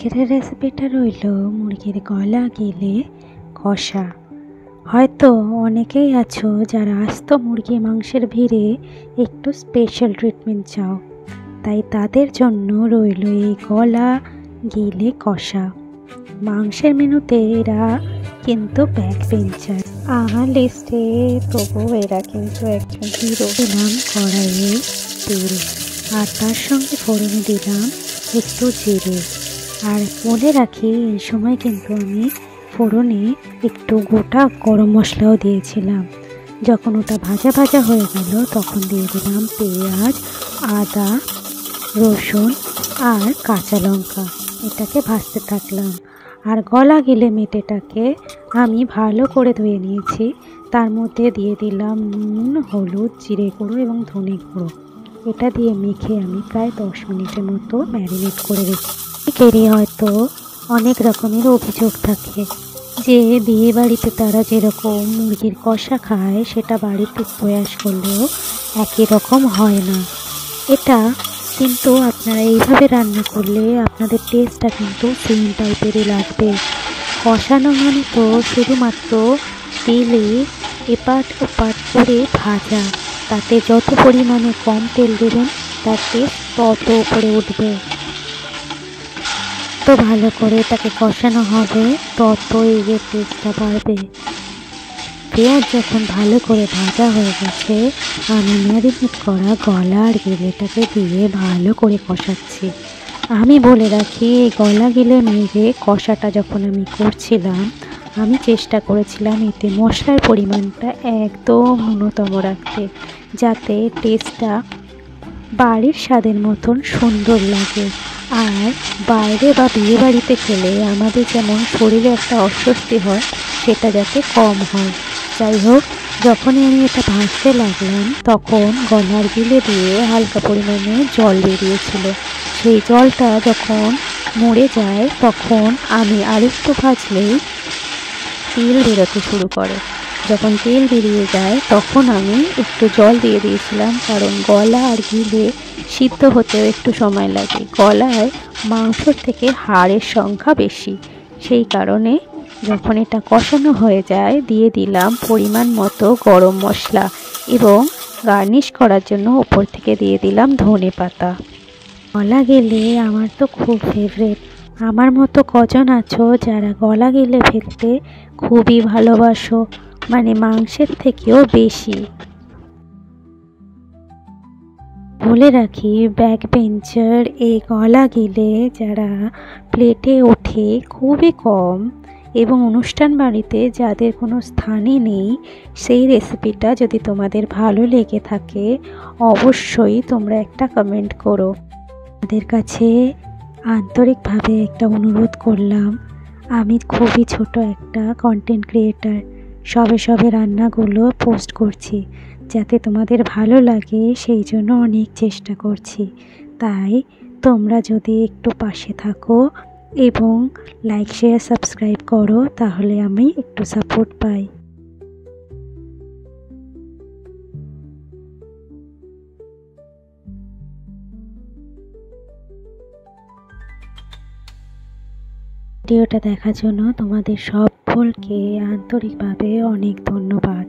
আজকের রেসিপিটা রইল মুরগির গলা গিলে কষা। হয়তো অনেকেই আছো যারা আস্ত মুরগি মাংসের ভিড়ে একটু স্পেশাল ট্রিটমেন্ট চাও, তাই তাদের জন্য রইল এই গলা গিলে কষা। মাংসের মেনুতে এরা কিন্তু ব্যাক বেঞ্চার আমার লিস্টে, তবু এরা কিন্তু একজন হিরো। দিলাম কড়াইয়ে তেল, আর তার সঙ্গে ফোড়নে দিলাম একটু জিরে। আর বলে রাখি, এই সময় কিন্তু আমি ফোড়নে একটু গোটা গরম মশলাও দিয়েছিলাম। যখন ওটা ভাজা ভাজা হয়ে গেল তখন দিয়ে দিলাম পেঁয়াজ, আদা, রসুন আর কাঁচা লঙ্কা। এটাকে ভাজতে থাকলাম। আর গলা গিলে মেটেটাকে আমি ভালো করে ধুয়ে নিয়েছি। তার মধ্যে দিয়ে দিলাম নুন, হলুদ, জিরে গুঁড়ো এবং ধনে গুঁড়ো। এটা দিয়ে মেখে আমি প্রায় 10 মিনিটের মতো ম্যারিনেট করে রেখেছি। অনেকেরই হয়তো অনেক রকমের অভিযোগ থাকে যে বিয়ে বাড়িতে তারা যেরকম মুরগির কষা খায় সেটা বাড়িতে প্রয়াস করলেও একই রকম হয় না। এটা কিন্তু আপনারা এইভাবে রান্না করলে আপনাদের টেস্টটা কিন্তু সেম টাইপেরই লাগবে। কষানো মানে তো শুধুমাত্র তেলে এপাট ওপাট করে ভাজা, তাতে যত পরিমাণে কম তেল দেবেন তার টেস্ট তত উপরে উঠবে। তো ভালো করে এটাকে কষানো হবে ততই এর টেস্টটা বাড়বে। পেঁয়াজ যখন ভালো করে ভাজা হয়ে গেছে, আমি ম্যারিনেট করা গলা আর গিলেটাকে দিয়ে ভালো করে কষাচ্ছি। আমি বলে রাখি, এই গলা গিলে মেরে কষাটা যখন আমি করছিলাম, আমি চেষ্টা করেছিলাম এতে মশলার পরিমাণটা একদম ন্যূনতম রাখতে, যাতে টেস্টটা বাড়ির স্বাদের মতন সুন্দর লাগে। আর বাইরে বা বিয়ে বাড়িতে খেলে আমাদের যেমন শরীরে একটা অস্বস্তি হয়, সেটা যাতে কম হয়। যাই হোক, যখনই আমি এটা ভাজতে লাগলাম তখন গলার গিলে দিয়ে হালকা পরিমাণে জল বেরিয়েছিল। সেই জলটা যখন মরে যায় তখন আমি আরেকটু ভাজলেই তেল বেরোতে শুরু করে। যখন তেল বেরিয়ে যায় তখন আমি একটু জল দিয়ে দিয়েছিলাম, কারণ গলা আর গিলে সিদ্ধ হতেও একটু সময় লাগে। গলায় মাংসর থেকে হাড়ের সংখ্যা বেশি, সেই কারণে যখন এটা কষানো হয়ে যায় দিয়ে দিলাম পরিমাণ মতো গরম মশলা এবং গার্নিশ করার জন্য ওপর থেকে দিয়ে দিলাম ধনে পাতা। গলা গেলে আমার তো খুব ফেভারিট। আমার মতো কজন আছো যারা গলা গিলে ফেলতে খুবই ভালোবাসো, মানে মাংসের থেকেও বেশি। বলে রাখি, ব্যাক বেঞ্চার এই গলা গিলে যারা প্লেটে ওঠে খুবই কম, এবং অনুষ্ঠান বাড়িতে যাদের কোনো স্থানই নেই, সেই রেসিপিটা যদি তোমাদের ভালো লেগে থাকে অবশ্যই তোমরা একটা কমেন্ট করো। তাদের কাছে আন্তরিকভাবে একটা অনুরোধ করলাম, আমি খুবই ছোট একটা কন্টেন্ট ক্রিয়েটার, সবে রান্নাগুলো পোস্ট করছি, যাতে তোমাদের ভালো লাগে সেই জন্য অনেক চেষ্টা করছি। তাই তোমরা যদি একটু পাশে থাকো এবং লাইক, শেয়ার, সাবস্ক্রাইব করো, তাহলে আমি একটু সাপোর্ট পাই। ভিডিওটা দেখার জন্য তোমাদের সকলকে আন্তরিকভাবে অনেক ধন্যবাদ।